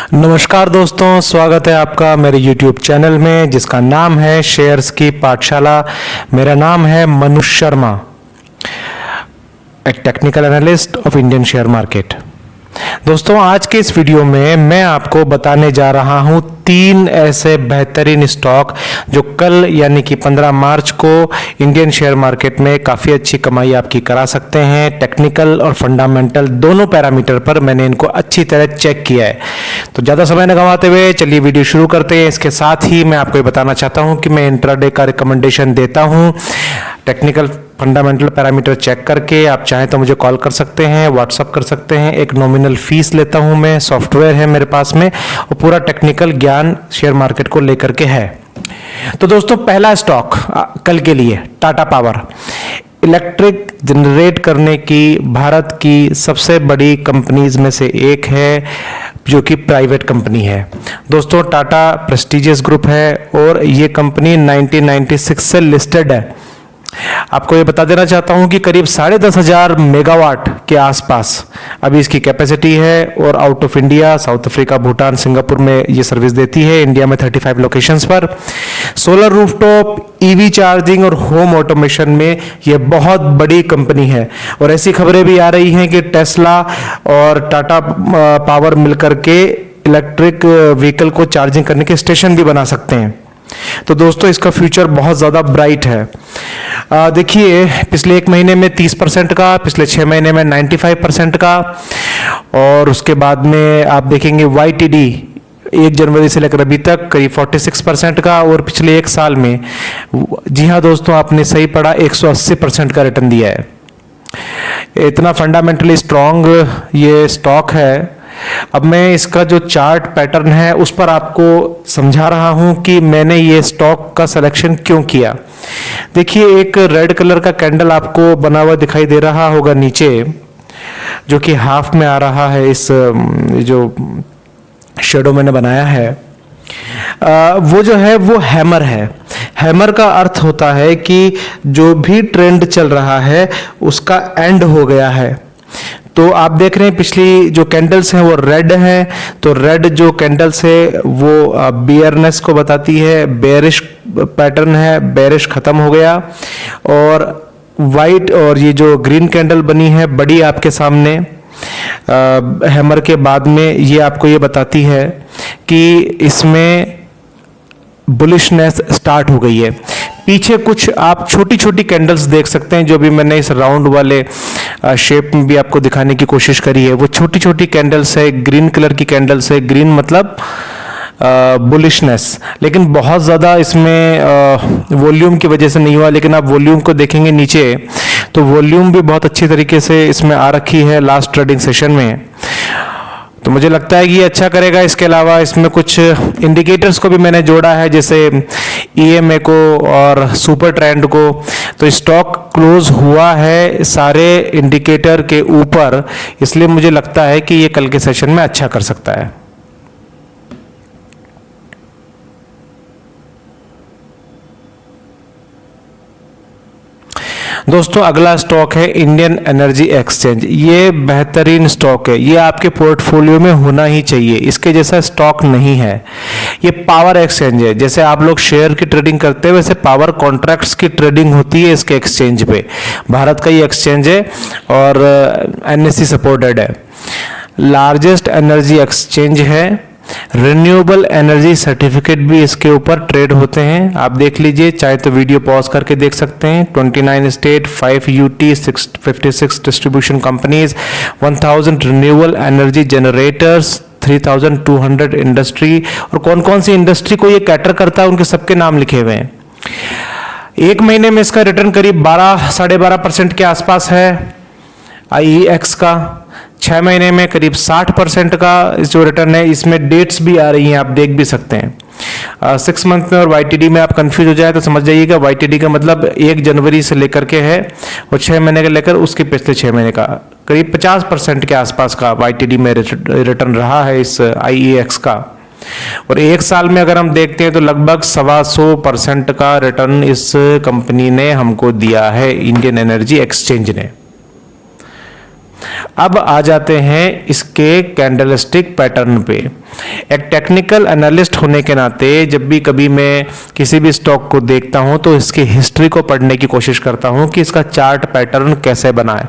नमस्कार दोस्तों, स्वागत है आपका मेरे YouTube चैनल में जिसका नाम है शेयर्स की पाठशाला। मेरा नाम है मनुष शर्मा, एक technical analyst of Indian share market. दोस्तों, आज के इस वीडियो में मैं आपको बताने जा रहा हूं 3 ऐसे बेहतरीन स्टॉक जो कल यानी कि 15 मार्च को इंडियन शेयर मार्केट में काफ़ी अच्छी कमाई आपकी करा सकते हैं। टेक्निकल और फंडामेंटल दोनों पैरामीटर पर मैंने इनको अच्छी तरह चेक किया है। तो ज़्यादा समय न गंवाते हुए चलिए वीडियो शुरू करते हैं। इसके साथ ही मैं आपको ये बताना चाहता हूँ कि मैं इंट्राडे का रिकमेंडेशन देता हूँ। टेक्निकल फंडामेंटल पैरामीटर चेक करके आप चाहें तो मुझे कॉल कर सकते हैं, व्हाट्सअप कर सकते हैं। एक नॉमिनल फीस लेता हूं मैं, सॉफ्टवेयर है मेरे पास में और पूरा टेक्निकल ज्ञान शेयर मार्केट को लेकर के है। तो दोस्तों, पहला स्टॉक कल के लिए टाटा पावर, इलेक्ट्रिक जनरेट करने की भारत की सबसे बड़ी कंपनीज में से एक है जो कि प्राइवेट कंपनी है। दोस्तों, टाटा प्रेस्टिजियस ग्रुप है और ये कंपनी 1996 से लिस्टेड है। आपको ये बता देना चाहता हूं कि करीब 10,500 मेगावाट के आसपास अभी इसकी कैपेसिटी है और out of India, south Africa, Bhutan, Singapore में ये सर्विस देती है। इंडिया में 35 लोकेशंस पर। सोलर रूफटॉप, ईवी चार्जिंग और होम ऑटोमेशन में ये बहुत बड़ी कंपनी है और ऐसी खबरें भी आ रही हैं कि टेस्ला और टाटा पावर मिलकर के इलेक्ट्रिक व्हीकल को चार्जिंग करने के स्टेशन भी बना सकते हैं। तो दोस्तों, इसका फ्यूचर बहुत ज़्यादा ब्राइट है। देखिए, पिछले 1 महीने में 30% का, पिछले 6 महीने में 95% का और उसके बाद में आप देखेंगे YTD 1 जनवरी से लेकर अभी तक करीब 46% का और पिछले 1 साल में, जी हाँ दोस्तों, आपने सही पढ़ा, 180% का रिटर्न दिया है। इतना फंडामेंटली स्ट्रॉन्ग ये स्टॉक है। अब मैं इसका जो चार्ट पैटर्न है उस पर आपको समझा रहा हूं कि मैंने ये स्टॉक का सिलेक्शन क्यों किया। देखिए, एक रेड कलर का कैंडल आपको बना हुआ दिखाई दे रहा होगा नीचे, जो कि हाफ में आ रहा है। इस जो शेडो मैंने बनाया है वो जो है वो हैमर है। हैमर का अर्थ होता है कि जो भी ट्रेंड चल रहा है उसका एंड हो गया है। तो आप देख रहे हैं पिछली जो कैंडल्स हैं वो रेड है, तो रेड जो कैंडल्स है वो बियरनेस को बताती है, बेरिश पैटर्न है, बेरिश खत्म हो गया। और वाइट और ये जो ग्रीन कैंडल बनी है बड़ी आपके सामने हैमर के बाद में, ये आपको ये बताती है कि इसमें बुलिशनेस स्टार्ट हो गई है। पीछे कुछ आप छोटी छोटी कैंडल्स देख सकते हैं, जो भी मैंने इस राउंड वाले शेप में भी आपको दिखाने की कोशिश करी है। वो छोटी छोटी कैंडल्स है, ग्रीन कलर की कैंडल्स है। ग्रीन मतलब बुलिशनेस, लेकिन बहुत ज़्यादा इसमें वॉल्यूम की वजह से नहीं हुआ। लेकिन आप वॉल्यूम को देखेंगे नीचे तो वॉल्यूम भी बहुत अच्छी तरीके से इसमें आ रखी है लास्ट ट्रेडिंग सेशन में। तो मुझे लगता है कि ये अच्छा करेगा। इसके अलावा इसमें कुछ इंडिकेटर्स को भी मैंने जोड़ा है, जैसे EMA को और सुपर ट्रेंड को। तो स्टॉक क्लोज हुआ है सारे इंडिकेटर के ऊपर, इसलिए मुझे लगता है कि ये कल के सेशन में अच्छा कर सकता है। दोस्तों, अगला स्टॉक है इंडियन एनर्जी एक्सचेंज। ये बेहतरीन स्टॉक है, ये आपके पोर्टफोलियो में होना ही चाहिए। इसके जैसा स्टॉक नहीं है। ये पावर एक्सचेंज है। जैसे आप लोग शेयर की ट्रेडिंग करते हैं वैसे पावर कॉन्ट्रैक्ट्स की ट्रेडिंग होती है इसके एक्सचेंज पे। भारत का ये एक्सचेंज है और NSE सपोर्टेड है। लार्जेस्ट एनर्जी एक्सचेंज है। रिन्यूएबल एनर्जी सर्टिफिकेट भी इसके ऊपर ट्रेड होते हैं। आप देख लीजिए, चाहे तो वीडियो पॉज करके देख सकते हैं। 29 state, 5 UT, 56 distribution companies, 1000 renewable energy generators, 3200 industry. और कौन कौन सी इंडस्ट्री को ये कैटर करता है उनके सबके नाम लिखे हुए हैं। 1 महीने में इसका रिटर्न करीब 12-12.5% के आसपास है IEX का। 6 महीने में करीब 60% का जो रिटर्न है। इसमें डेट्स भी आ रही हैं, आप देख भी सकते हैं। 6 मंथ में और YTD में आप कंफ्यूज हो जाए तो समझ जाइएगा, YTD का मतलब 1 जनवरी से लेकर के है और 6 महीने का लेकर उसके पिछले 6 महीने का करीब 50% के आसपास का YTD में रिटर्न रहा है इस IEX का। और 1 साल में अगर हम देखते हैं तो लगभग 125% का रिटर्न इस कंपनी ने हमको दिया है, इंडियन एनर्जी एक्सचेंज ने। अब आ जाते हैं इसके कैंडलस्टिक पैटर्न पे। एक टेक्निकल एनालिस्ट होने के नाते जब भी कभी मैं किसी भी स्टॉक को देखता हूं तो इसकी हिस्ट्री को पढ़ने की कोशिश करता हूं कि इसका चार्ट पैटर्न कैसे बना है।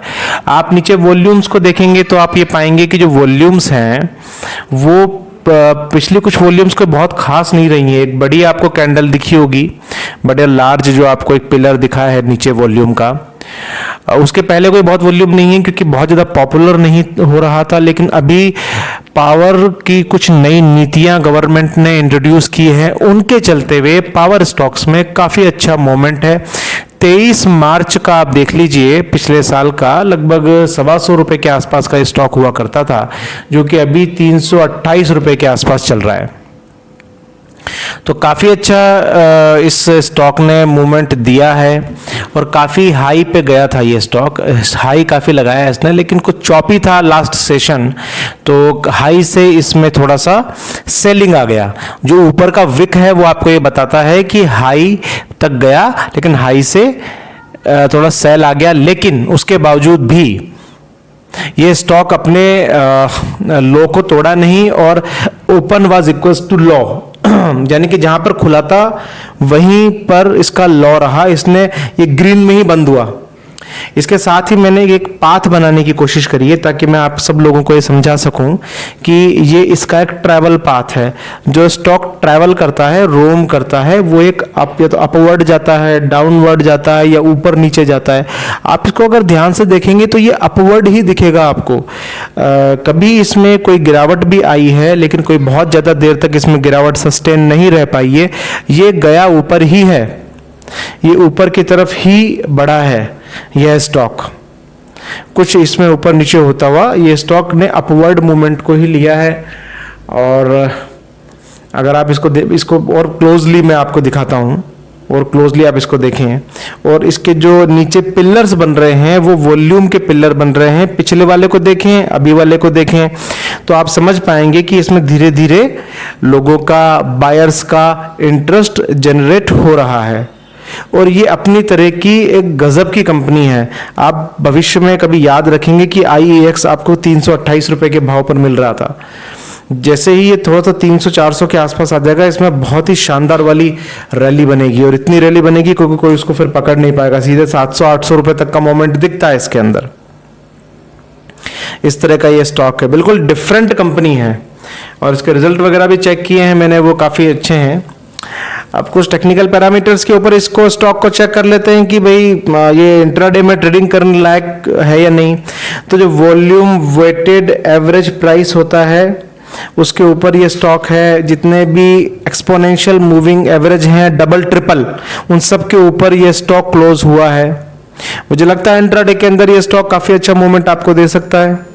आप नीचे वॉल्यूम्स को देखेंगे तो आप ये पाएंगे कि जो वॉल्यूम्स हैं वो पिछले कुछ वॉल्यूम्स को बहुत खास नहीं रही है। एक बड़ी आपको कैंडल दिखी होगी, बड़े लार्ज जो आपको एक पिलर दिखा है नीचे वॉल्यूम का, उसके पहले कोई बहुत वॉल्यूम नहीं है क्योंकि बहुत ज़्यादा पॉपुलर नहीं हो रहा था। लेकिन अभी पावर की कुछ नई नीतियां गवर्नमेंट ने इंट्रोड्यूस की हैं, उनके चलते हुए पावर स्टॉक्स में काफ़ी अच्छा मोमेंट है। 23 मार्च का आप देख लीजिए, पिछले साल का लगभग 125 रुपये के आसपास का स्टॉक हुआ करता था, जो कि अभी 328 रुपये के आसपास चल रहा है। तो काफ़ी अच्छा इस स्टॉक ने मूवमेंट दिया है और काफ़ी हाई पे गया था ये स्टॉक, हाई काफ़ी लगाया है इसने, लेकिन कुछ चॉपी था लास्ट सेशन, तो हाई से इसमें थोड़ा सा सेलिंग आ गया। जो ऊपर का विक है वो आपको ये बताता है कि हाई तक गया, लेकिन हाई से थोड़ा सेल आ गया। लेकिन उसके बावजूद भी ये स्टॉक अपने लो को तोड़ा नहीं और open was equals to low, यानी कि जहां पर खुला था वहीं पर इसका लॉ रहा, इसने ये ग्रीन में ही बंद हुआ। इसके साथ ही मैंने एक पाथ बनाने की कोशिश करी है ताकि मैं आप सब लोगों को ये समझा सकूं कि ये इसका एक ट्रैवल पाथ है। जो स्टॉक ट्रैवल करता है, रोम करता है, वो एक अप या तो अपवर्ड जाता है, डाउनवर्ड जाता है या ऊपर नीचे जाता है। आप इसको अगर ध्यान से देखेंगे तो ये अपवर्ड ही दिखेगा आपको। कभी इसमें कोई गिरावट भी आई है, लेकिन कोई बहुत ज़्यादा देर तक इसमें गिरावट सस्टेन नहीं रह पाई है। ये गया ऊपर ही है, ये ऊपर की तरफ ही बढ़ा है यह स्टॉक। कुछ इसमें ऊपर नीचे होता हुआ ये स्टॉक ने अपवर्ड मूवमेंट को ही लिया है। और अगर आप इसको और क्लोजली मैं आपको दिखाता हूं, और क्लोजली आप इसको देखें, और इसके जो नीचे पिलर्स बन रहे हैं वो वॉल्यूम के पिलर बन रहे हैं। पिछले वाले को देखें, अभी वाले को देखें, तो आप समझ पाएंगे कि इसमें धीरे धीरे लोगों का, बायर्स का इंटरेस्ट जनरेट हो रहा है। और ये अपनी तरह की एक गजब की कंपनी है। आप भविष्य में कभी याद रखेंगे कि IEX आपको 328 रुपए के भाव पर मिल रहा था। जैसे ही ये थोड़ा सा 300-400 के आसपास आ जाएगा, इसमें बहुत ही शानदार वाली रैली बनेगी, और इतनी रैली बनेगी क्योंकि कोई उसको फिर पकड़ नहीं पाएगा। सीधे 700-800 रुपए तक का मोमेंट दिखता है इसके अंदर। इस तरह का ये स्टॉक है, बिल्कुल डिफरेंट कंपनी है, और इसके रिजल्ट वगैरह भी चेक किए हैं मैंने, वो काफ़ी अच्छे हैं। अब कुछ टेक्निकल पैरामीटर्स के ऊपर इसको स्टॉक को चेक कर लेते हैं कि भाई ये इंट्राडे में ट्रेडिंग करने लायक है या नहीं। तो जो वॉल्यूम वेटेड एवरेज प्राइस होता है उसके ऊपर ये स्टॉक है। जितने भी एक्सपोनेंशियल मूविंग एवरेज हैं, डबल ट्रिपल, उन सब के ऊपर ये स्टॉक क्लोज हुआ है। मुझे लगता है इंट्राडे के अंदर ये स्टॉक काफी अच्छा मूवमेंट आपको दे सकता है।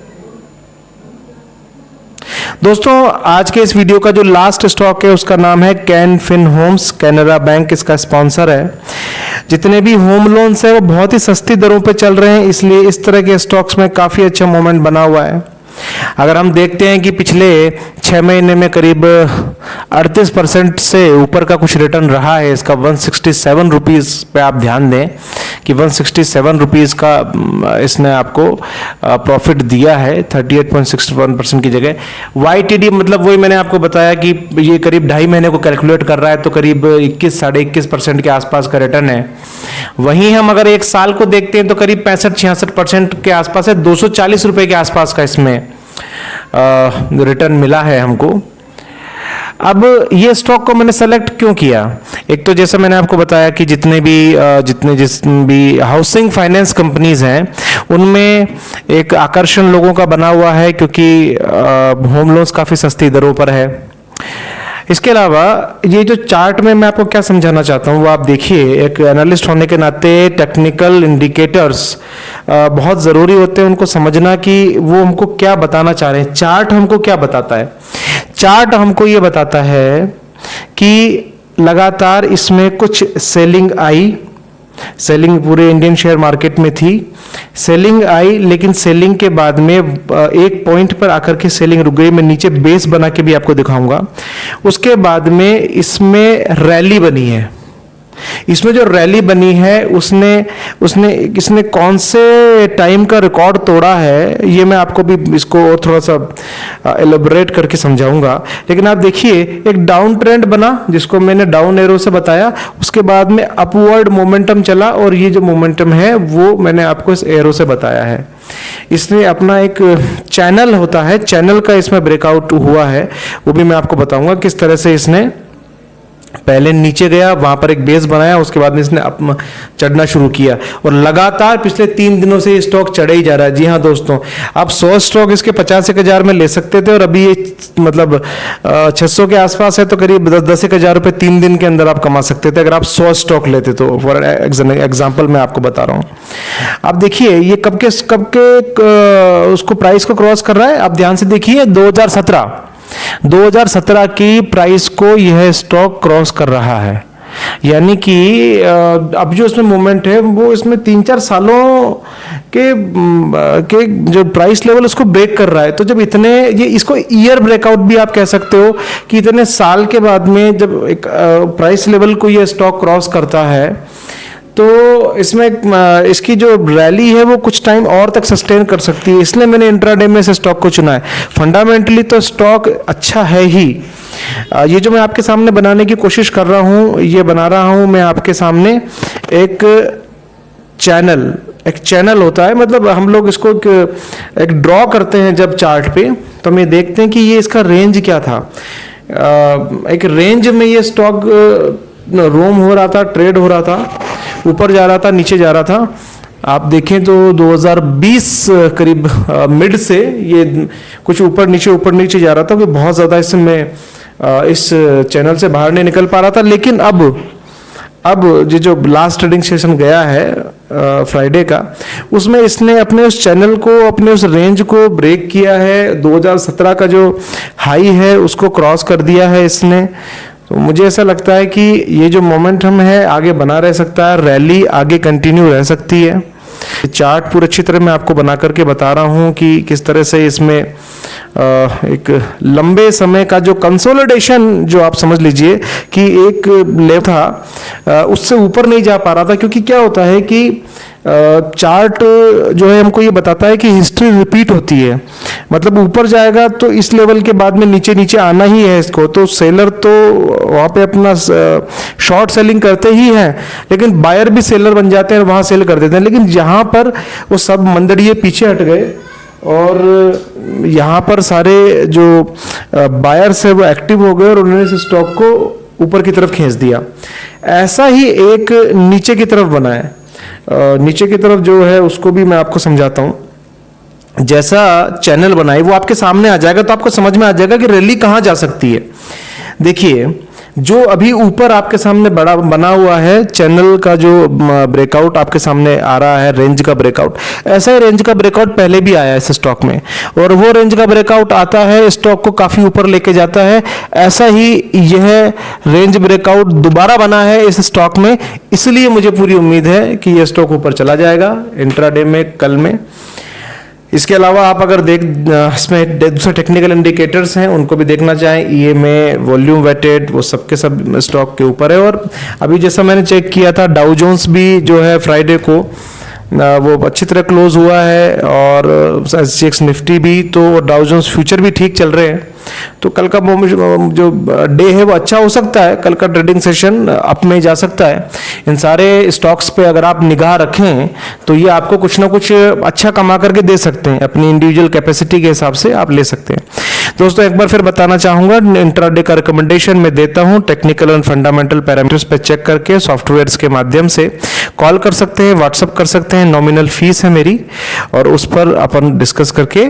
दोस्तों, आज के इस वीडियो का जो लास्ट स्टॉक है उसका नाम है कैन फिन होम्स। कैनरा बैंक इसका स्पॉन्सर है। जितने भी होम लोन्स है वो बहुत ही सस्ती दरों पे चल रहे हैं, इसलिए इस तरह के स्टॉक्स में काफ़ी अच्छा मोमेंट बना हुआ है। अगर हम देखते हैं कि पिछले 6 महीने में करीब 38% से ऊपर का कुछ रिटर्न रहा है इसका। 167 रुपीज़ पे आप ध्यान दें कि 167 रुपीज़ का इसने आपको प्रॉफिट दिया है 38.61% की जगह। YTD मतलब वही मैंने आपको बताया कि ये करीब 2.5 महीने को कैलकुलेट कर रहा है, तो करीब 21-21.5% के आसपास का रिटर्न है। वहीं हम अगर एक साल को देखते हैं तो करीब 65-66% के आसपास है। 240 रुपये के आसपास का इसमें रिटर्न मिला है हमको। अब ये स्टॉक को मैंने सेलेक्ट क्यों किया? एक तो जैसे मैंने आपको बताया कि जितने भी हाउसिंग फाइनेंस कंपनीज हैं उनमें एक आकर्षण लोगों का बना हुआ है, क्योंकि होम लोन्स काफ़ी सस्ती दरों पर है। इसके अलावा ये जो चार्ट में मैं आपको क्या समझाना चाहता हूँ वो आप देखिए। एक एनालिस्ट होने के नाते टेक्निकल इंडिकेटर्स बहुत ज़रूरी होते हैं, उनको समझना कि वो हमको क्या बताना चाह रहे हैं। चार्ट हमको क्या बताता है? चार्ट हमको ये बताता है कि लगातार इसमें कुछ सेलिंग आई, सेलिंग पूरे इंडियन शेयर मार्केट में थी, सेलिंग आई, लेकिन सेलिंग के बाद में एक पॉइंट पर आकर के सेलिंग रुक गई। मैं नीचे बेस बना के भी आपको दिखाऊंगा। उसके बाद में इसमें रैली बनी है, इसमें जो रैली बनी है इसने कौन से टाइम का रिकॉर्ड तोड़ा है, ये मैं आपको भी इसको और थोड़ा सा एलोबरेट करके समझाऊंगा। लेकिन आप देखिए, एक डाउन ट्रेंड बना जिसको मैंने डाउन एरो से बताया, उसके बाद में अपवर्ड मोमेंटम चला, और ये जो मोमेंटम है वो मैंने आपको इस एरो से बताया है। इसने अपना एक चैनल होता है, चैनल का इसमें ब्रेकआउट हुआ है, वो भी मैं आपको बताऊंगा किस तरह से इसने पहले नीचे गया, वहां पर एक बेस बनाया, उसके बाद में इसने चढ़ना शुरू किया, और लगातार पिछले 3 दिनों से ये स्टॉक चढ़े ही जा रहा है। जी हाँ दोस्तों, आप 100 स्टॉक इसके 50,000 में ले सकते थे, और अभी ये मतलब 600 के आसपास है, तो करीब 10,000 रुपये 3 दिन के अंदर आप कमा सकते थे अगर आप 100 स्टॉक लेते। तो फॉर एग्जाम्पल मैं आपको बता रहा हूँ। आप देखिए ये कब के उसको प्राइस को क्रॉस कर रहा है, आप ध्यान से देखिए, 2017 की प्राइस को यह स्टॉक क्रॉस कर रहा है। यानी कि अब जो इसमें मूवमेंट है वो इसमें 3-4 सालों के जो प्राइस लेवल उसको ब्रेक कर रहा है। तो जब इतने, ये इसको ईयर ब्रेकआउट भी आप कह सकते हो कि इतने साल के बाद में जब एक प्राइस लेवल को ये स्टॉक क्रॉस करता है, तो इसमें इसकी जो रैली है वो कुछ टाइम और तक सस्टेन कर सकती है। इसलिए मैंने इंट्राडे में से स्टॉक को चुना है। फंडामेंटली तो स्टॉक अच्छा है ही। ये जो मैं आपके सामने बनाने की कोशिश कर रहा हूँ, ये बना रहा हूँ मैं आपके सामने एक चैनल होता है, मतलब हम लोग इसको एक ड्रॉ करते हैं जब चार्ट पे, तो हम ये देखते हैं कि ये इसका रेंज क्या था। एक रेंज में ये स्टॉक रोम हो रहा था, ट्रेड हो रहा था, ऊपर जा रहा था, नीचे जा रहा था। आप देखें तो 2020 करीब मिड से ये कुछ ऊपर नीचे जा रहा था, कि बहुत ज़्यादा इसमें इस चैनल से बाहर नहीं निकल पा रहा था। लेकिन अब जो लास्ट ट्रेडिंग सेशन गया है फ्राइडे का, उसमें इसने अपने उस चैनल को, अपने उस रेंज को ब्रेक किया है। 2017 का जो हाई है उसको क्रॉस कर दिया है इसने। तो मुझे ऐसा लगता है कि ये जो मोमेंटम है आगे बना रह सकता है, रैली आगे कंटिन्यू रह सकती है। चार्ट पूरी अच्छी तरह मैं आपको बना करके बता रहा हूँ कि किस तरह से इसमें एक लंबे समय का जो कंसोलिडेशन, जो आप समझ लीजिए कि एक लेवल था उससे ऊपर नहीं जा पा रहा था। क्योंकि क्या होता है कि चार्ट जो है हमको ये बताता है कि हिस्ट्री रिपीट होती है, मतलब ऊपर जाएगा तो इस लेवल के बाद में नीचे आना ही है इसको। तो सेलर तो वहाँ पे अपना शॉर्ट सेलिंग करते ही हैं, लेकिन बायर भी सेलर बन जाते हैं और वहाँ सेल कर देते हैं। लेकिन यहाँ पर वो सब मंदड़िए पीछे हट गए, और यहाँ पर सारे जो बायर्स है वो एक्टिव हो गए, और उन्होंने इस स्टॉक को ऊपर की तरफ खींच दिया। ऐसा ही एक नीचे की तरफ बना है। नीचे की तरफ जो है उसको भी मैं आपको समझाता हूं। जैसा चैनल बनाए वो आपके सामने आ जाएगा, तो आपको समझ में आ जाएगा कि रैली कहां जा सकती है। देखिए, जो अभी ऊपर आपके सामने बड़ा बना हुआ है चैनल का, जो ब्रेकआउट आपके सामने आ रहा है, रेंज का ब्रेकआउट, ऐसा ही रेंज का ब्रेकआउट पहले भी आया है इस स्टॉक में, और वो रेंज का ब्रेकआउट आता है, स्टॉक को काफी ऊपर लेके जाता है। ऐसा ही यह रेंज ब्रेकआउट दोबारा बना है इस स्टॉक में, इसलिए मुझे पूरी उम्मीद है कि यह स्टॉक ऊपर चला जाएगा इंट्राडे में, कल में। इसके अलावा आप अगर इसमें दूसरे टेक्निकल इंडिकेटर्स हैं उनको भी देखना चाहें, ईएमए, वॉल्यूम वेटेड, वो सबके सब स्टॉक के ऊपर है। और अभी जैसा मैंने चेक किया था, डाउ जोन्स भी जो है फ्राइडे को वो अच्छी तरह क्लोज हुआ है, और एसजीएक्स निफ्टी भी, तो डाउ जोन्स फ्यूचर भी ठीक चल रहे हैं। तो कल का जो डे है वो अच्छा हो सकता है, कल का ट्रेडिंग सेशन अप में जा सकता है। इन सारे स्टॉक्स पे अगर आप निगाह रखें तो ये आपको कुछ ना कुछ अच्छा कमा करके दे सकते हैं, अपनी इंडिविजुअल कैपेसिटी के हिसाब से आप ले सकते हैं। दोस्तों, एक बार फिर बताना चाहूंगा, इंट्राडे का रिकमेंडेशन मैं देता हूं टेक्निकल एंड फंडामेंटल पैरामीटर्स पे चेक करके, सॉफ्टवेयर्स के माध्यम से कॉल कर सकते हैं, व्हाट्सअप कर सकते हैं, नॉमिनल फीस है मेरी, और उस पर अपन डिस्कस करके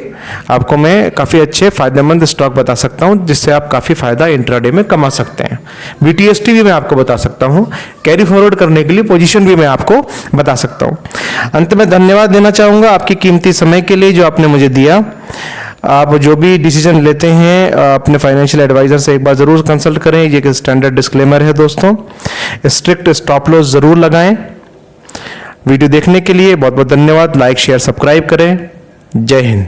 आपको मैं काफ़ी अच्छे फायदेमंद स्टॉक बता सकता हूं, जिससे आप काफ़ी फायदा इंट्राडे में कमा सकते हैं। बीटीएसटी भी मैं आपको बता सकता हूं, कैरी फॉरवर्ड करने के लिए पोजीशन भी मैं आपको बता सकता हूं। अंत में धन्यवाद देना चाहूंगा आपकी कीमती समय के लिए जो आपने मुझे दिया। आप जो भी डिसीजन लेते हैं अपने फाइनेंशियल एडवाइजर से एक बार जरूर कंसल्ट करें, ये एक स्टैंडर्ड डिस्क्लेमर है दोस्तों। स्ट्रिक्ट स्टॉप लॉस जरूर लगाएं। वीडियो देखने के लिए बहुत बहुत धन्यवाद। लाइक, शेयर, सब्सक्राइब करें। जय हिंद।